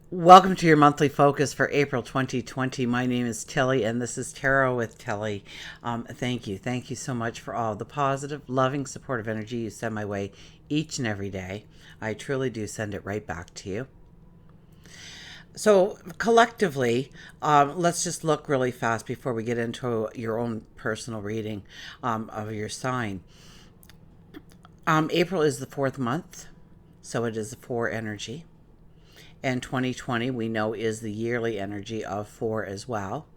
Welcome to your monthly focus for April 2020. My name is Tilly, and this is Tarot with Tilly. Thank you. Thank you so much for all the positive, loving, supportive energy you send my way each and every day. I truly do send it right back to you. So, collectively, let's just look really fast before we get into your own personal reading of your sign. April is the fourth month, so it is the 4 energy. And 2020, we know, is the yearly energy of 4 as well.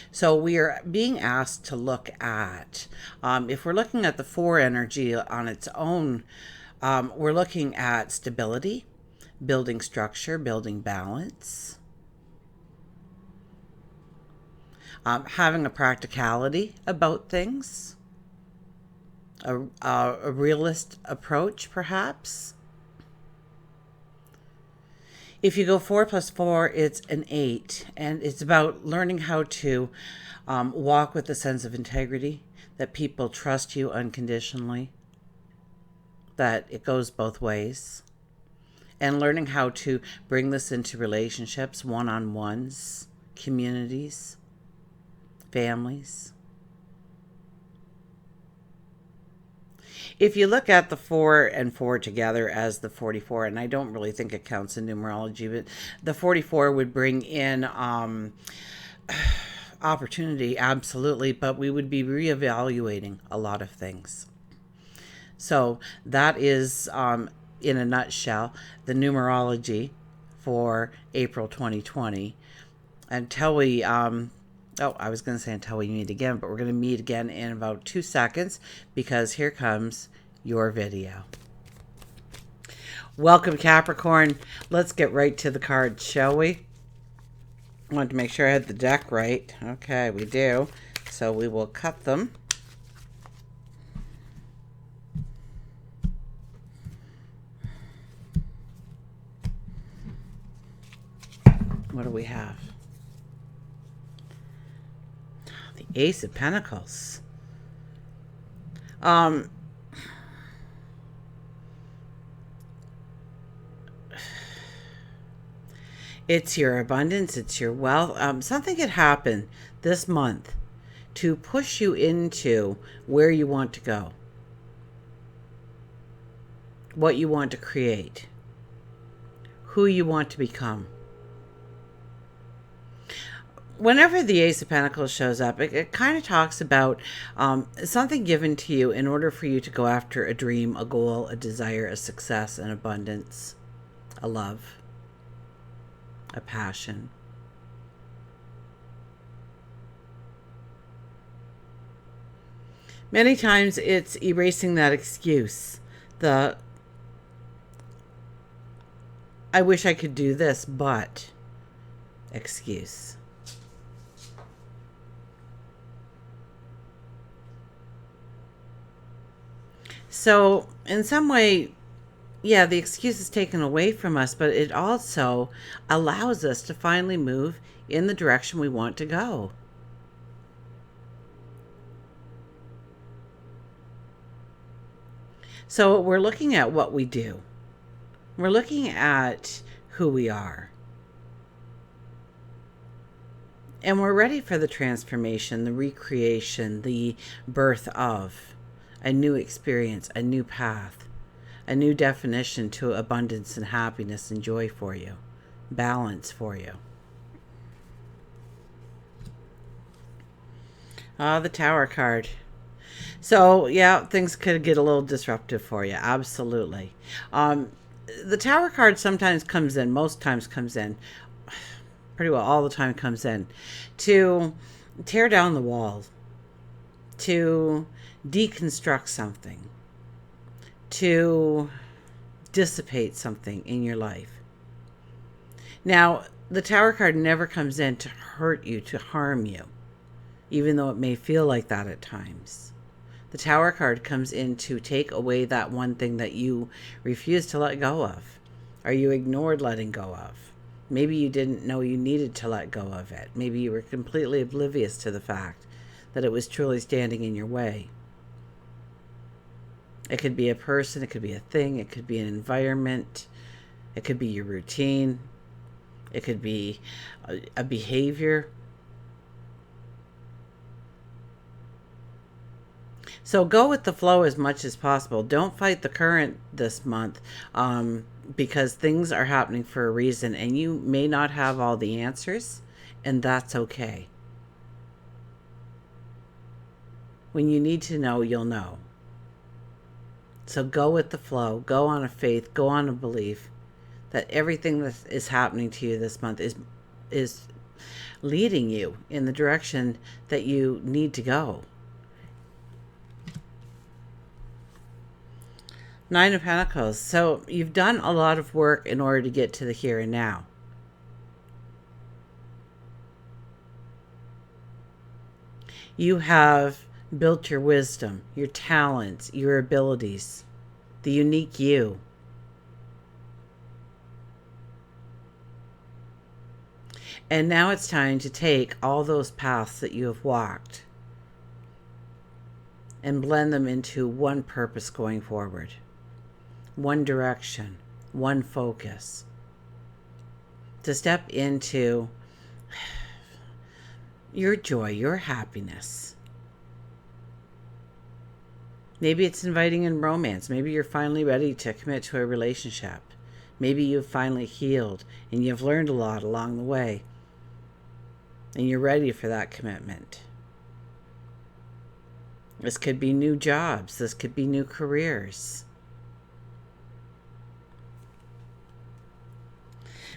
So we are being asked to look at, if we're looking at the 4 energy on its own, we're looking at stability, building structure, building balance, having a practicality about things, a realist approach, perhaps. If you go 4 plus 4, it's an 8, and it's about learning how to walk with a sense of integrity, that people trust you unconditionally, that it goes both ways, and learning how to bring this into relationships, one-on-ones, communities, families. If you look at the 4 and 4 together as the 44, and I don't really think it counts in numerology, but the 44 would bring in opportunity, absolutely, but we would be reevaluating a lot of things. So that is, in a nutshell, the numerology for April 2020. Until we I was going to say until we meet again, but we're going to meet again in about 2 seconds because here comes your video. Welcome, Capricorn. Let's get right to the cards, shall we? I wanted to make sure I had the deck right. Okay, we do. So we will cut them. What do we have? Ace of Pentacles. It's your abundance, it's your wealth. Something could happen this month to push you into where you want to go, what you want to create, who you want to become. Whenever the Ace of Pentacles shows up, it kind of talks about something given to you in order for you to go after a dream, a goal, a desire, a success, an abundance, a love, a passion. Many times it's erasing that excuse, the I wish I could do this, but excuse. So in some way, yeah, the excuse is taken away from us, but it also allows us to finally move in the direction we want to go. So we're looking at what we do. We're looking at who we are. And we're ready for the transformation, the recreation, the birth of a new experience, a new path, a new definition to abundance and happiness and joy for you, balance for you. The Tower card. So, yeah, things could get a little disruptive for you. Absolutely. The Tower card sometimes comes in, most times comes in, pretty well all the time comes in, to tear down the walls, to deconstruct something, to dissipate something in your life. Now, the Tower card never comes in to hurt you, to harm you, even though it may feel like that at times. The Tower card comes in to take away that one thing that you refuse to let go of, or you ignored letting go of. Maybe you didn't know you needed to let go of it. Maybe you were completely oblivious to the fact that it was truly standing in your way. It could be a person, it could be a thing, it could be an environment, It could be your routine. It could be a behavior. So go with the flow as much as possible. Don't fight the current this month, because things are happening for a reason, and you may not have all the answers, and that's okay. When you need to know, you'll know. So go with the flow. Go on a faith. Go on a belief that everything that is happening to you this month is leading you in the direction that you need to go. Nine of Pentacles. So you've done a lot of work in order to get to the here and now. You have built your wisdom, your talents, your abilities, the unique you. And now it's time to take all those paths that you have walked and blend them into one purpose going forward. One direction, one focus. To step into your joy, your happiness. Maybe it's inviting in romance. Maybe you're finally ready to commit to a relationship. Maybe you've finally healed and you've learned a lot along the way. And you're ready for that commitment. This could be new jobs. This could be new careers.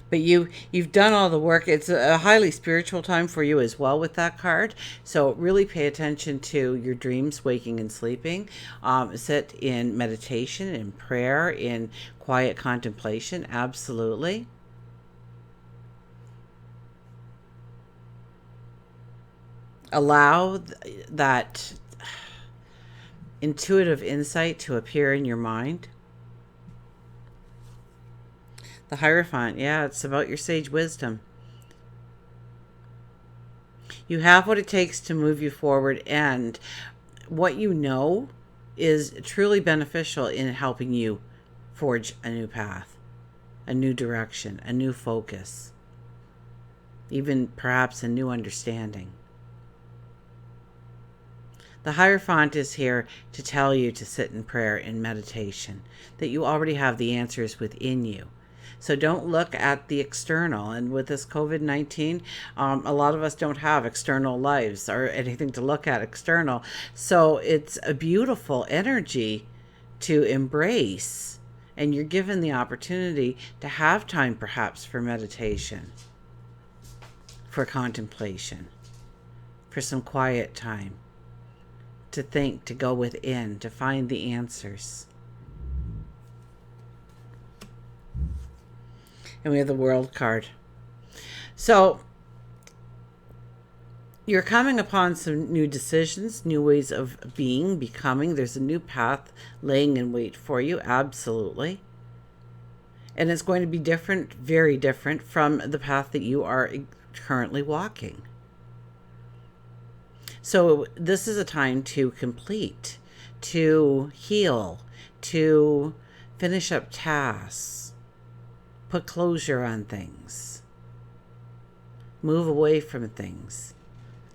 But you've done all the work. It's a highly spiritual time for you as well with that card. So really pay attention to your dreams, waking and sleeping. Sit in meditation, in prayer, in quiet contemplation. Absolutely. Allow that intuitive insight to appear in your mind. The Hierophant, yeah, it's about your sage wisdom. You have what it takes to move you forward, and what you know is truly beneficial in helping you forge a new path, a new direction, a new focus, even perhaps a new understanding. The Hierophant is here to tell you to sit in prayer and meditation, that you already have the answers within you. So don't look at the external. And with this COVID-19, a lot of us don't have external lives or anything to look at external. So it's a beautiful energy to embrace. And you're given the opportunity to have time perhaps for meditation, for contemplation, for some quiet time, to think, to go within, to find the answers. And we have the World card. So you're coming upon some new decisions, new ways of being, becoming. There's a new path laying in wait for you, absolutely. And it's going to be different, very different from the path that you are currently walking. So this is a time to complete, to heal, to finish up tasks, put closure on things, move away from things.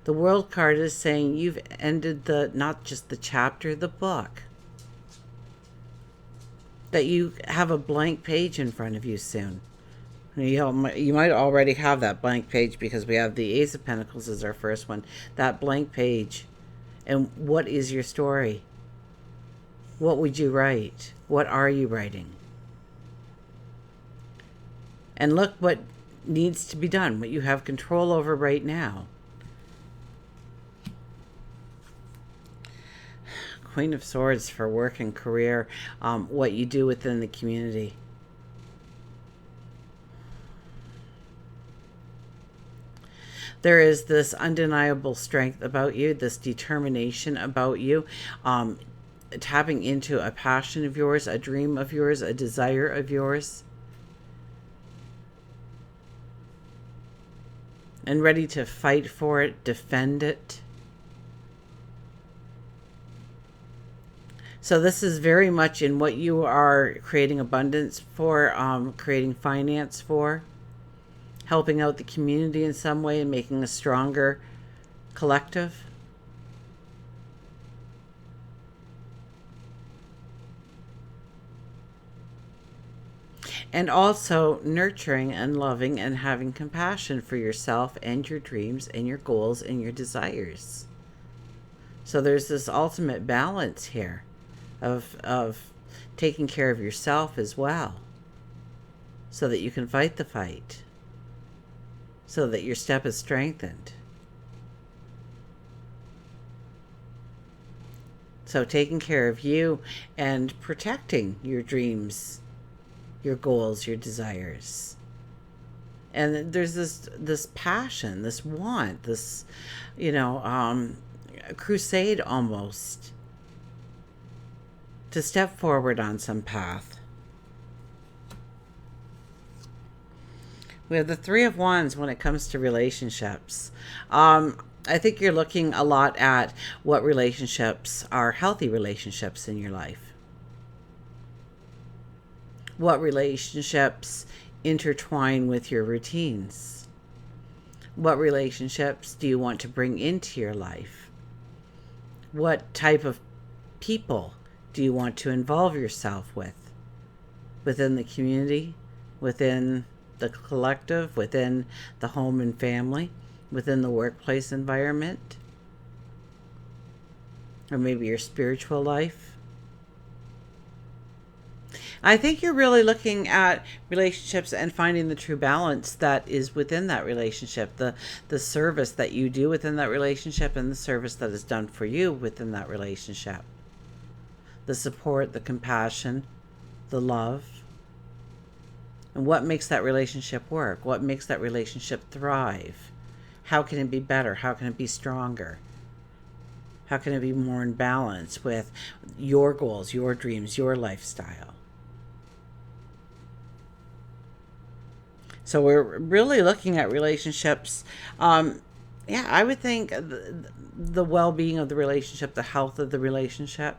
The World card is saying you've ended not just the chapter, the book. That you have a blank page in front of you soon. You might already have that blank page because we have the Ace of Pentacles as our first one. That blank page. And what is your story? What would you write? What are you writing? And look what needs to be done, what you have control over right now. Queen of Swords for work and career, what you do within the community. There is this undeniable strength about you, this determination about you, tapping into a passion of yours, a dream of yours, a desire of yours. And ready to fight for it, defend it. So this is very much in what you are creating abundance for, creating finance for, helping out the community in some way and making a stronger collective. And also nurturing and loving and having compassion for yourself and your dreams and your goals and your desires. So there's this ultimate balance here of taking care of yourself as well, so that you can fight the fight, so that your step is strengthened. So taking care of you and protecting your dreams, your goals, your desires. And there's this passion, this want, this, crusade almost to step forward on some path. We have the Three of Wands when it comes to relationships. I think you're looking a lot at what relationships are healthy relationships in your life. What relationships intertwine with your routines? What relationships do you want to bring into your life? What type of people do you want to involve yourself with? Within the community, within the collective, within the home and family, within the workplace environment, or maybe your spiritual life. I think you're really looking at relationships and finding the true balance that is within that relationship, the service that you do within that relationship and the service that is done for you within that relationship. The support, the compassion, the love. And what makes that relationship work? What makes that relationship thrive? How can it be better? How can it be stronger? How can it be more in balance with your goals, your dreams, your lifestyle? So we're really looking at relationships. I would think the well-being of the relationship, the health of the relationship.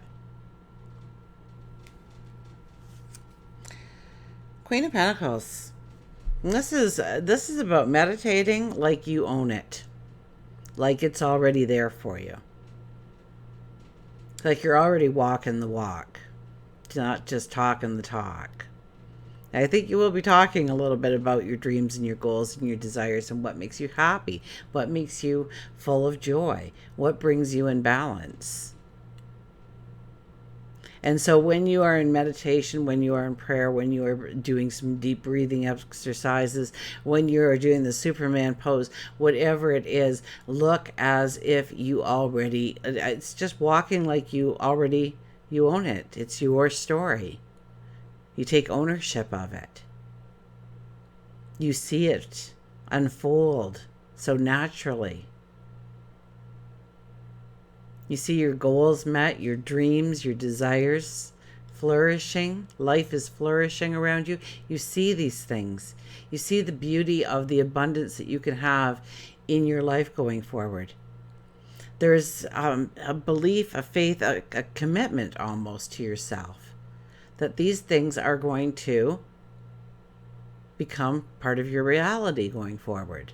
Queen of Pentacles. This is about meditating like you own it, like it's already there for you, like you're already walking the walk, not just talking the talk. I think you will be talking a little bit about your dreams and your goals and your desires and what makes you happy, what makes you full of joy, what brings you in balance. And so when you are in meditation, when you are in prayer, when you are doing some deep breathing exercises, when you are doing the Superman pose, whatever it is, look as if you already, it's just walking like you own it. It's your story. You take ownership of it. You see it unfold so naturally. You see your goals met, your dreams, your desires flourishing. Life is flourishing around you. You see these things. You see the beauty of the abundance that you can have in your life going forward. There's a belief, a faith, a commitment almost to yourself that these things are going to become part of your reality going forward.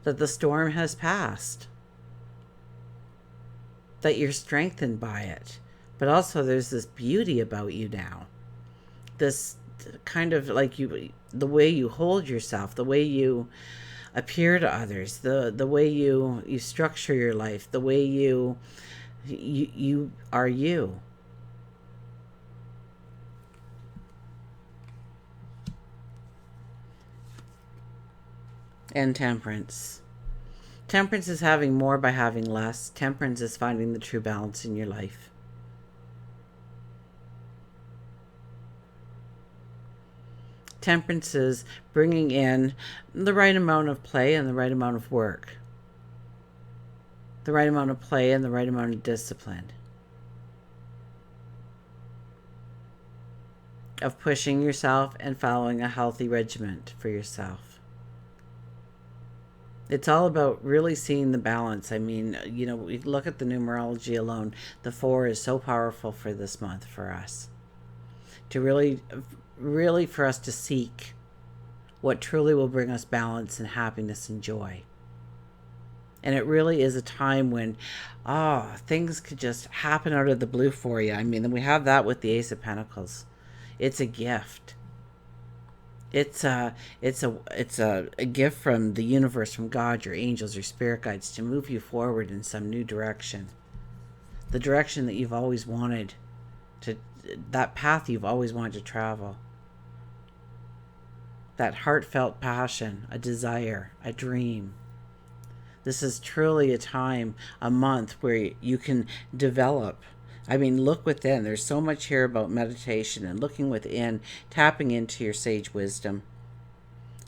That the storm has passed. That you're strengthened by it. But also there's this beauty about you now. This kind of like the way you hold yourself, the way you appear to others, the way you structure your life, the way you are you. And Temperance. Temperance is having more by having less. Temperance is finding the true balance in your life. Temperance is bringing in the right amount of play and the right amount of work. The right amount of play and the right amount of discipline. Of pushing yourself and following a healthy regimen for yourself. It's all about really seeing the balance. I mean, we look at the numerology alone. The 4 is so powerful for this month for us to really for us to seek what truly will bring us balance and happiness and joy. And it really is a time when, things could just happen out of the blue for you. I mean, we have that with the Ace of Pentacles. It's a gift. It's a gift from the universe, from God, your angels, your spirit guides, to move you forward in some new direction. The direction that you've always wanted to, that path you've always wanted to travel. That heartfelt passion, a desire, a dream. This is truly a time, a month where you can develop. I mean, look within. There's so much here about meditation and looking within, tapping into your sage wisdom,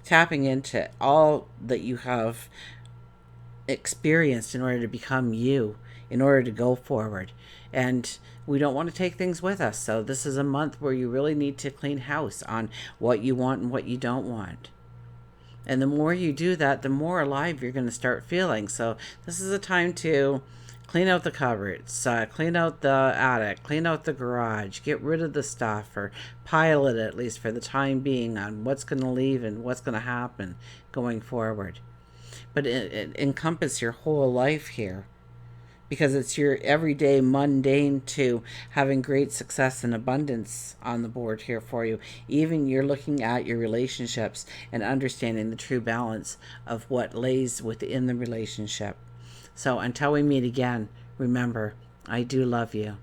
tapping into all that you have experienced in order to become you, in order to go forward. And we don't want to take things with us. So this is a month where you really need to clean house on what you want and what you don't want. And the more you do that, the more alive you're going to start feeling. So this is a time to clean out the cupboards, clean out the attic, clean out the garage, get rid of the stuff, or pile it at least for the time being on what's going to leave and what's going to happen going forward. But it encompasses your whole life here, because it's your everyday mundane to having great success and abundance on the board here for you. Even you're looking at your relationships and understanding the true balance of what lays within the relationship. So until we meet again, remember, I do love you.